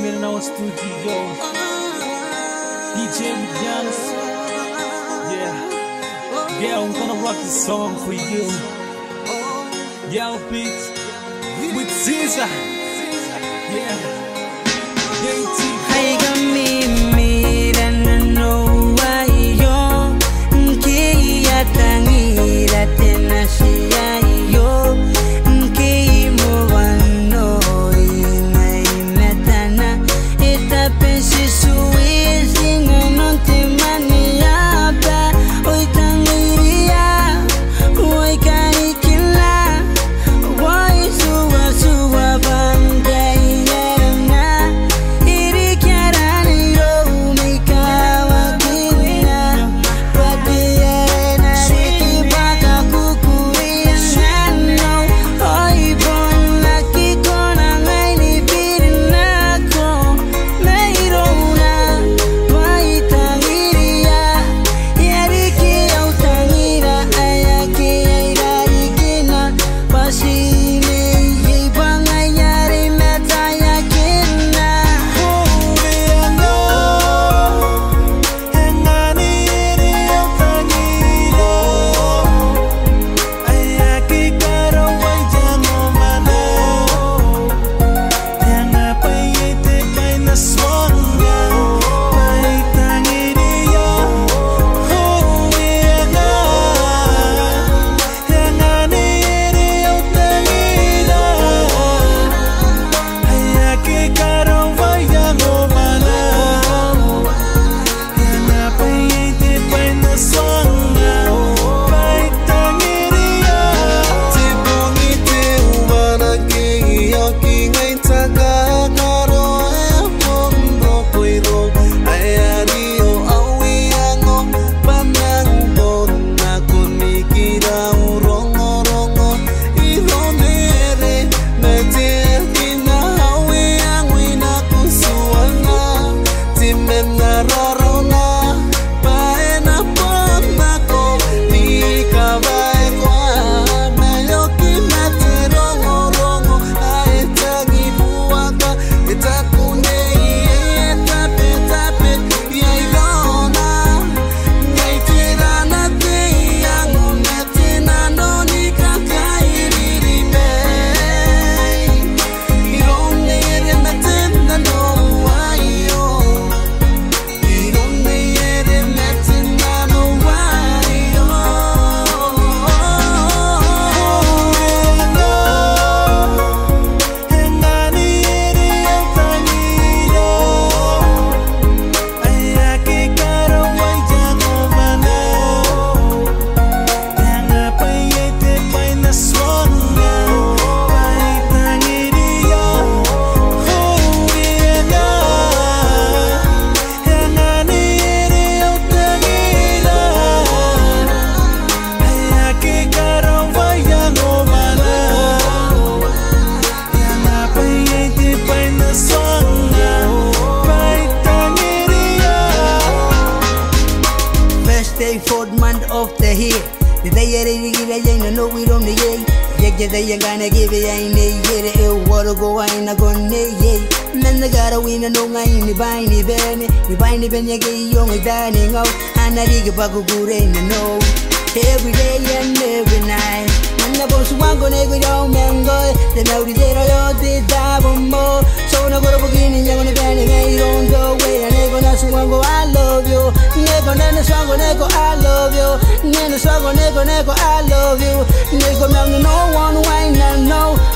in our studio. DJ Williams. Yeah, I'm gonna rock this song for you. Yell beats with Caesar. Yeah. Hay got me and no why yo Nki yatangi ratena siya yo Nki mo wano inay metana Ita pensi suwisi nganon timani yaba Oy tangiria Oy kanikila Oy suwa banday Fourth month of the year. The day I ain't know we don't the yay. Yeah, they ain't gonna give it, ain't they? Yeah, it water go, I ain't gonna yay. Men, the gotta win, no, I ain't the buying the benny. The buying the benny, young dining out. And I dig a bag of good ain't no. Every day and every night. And the boss one gonna go down, man, go. The now the day I did that one more. So now go to beginning, you're gonna bend it, you don't go away. And they're gonna swing go, I love you. Never, never, strong, never, I love you. Never, strong, never, I love you. Never, no one, why not, no.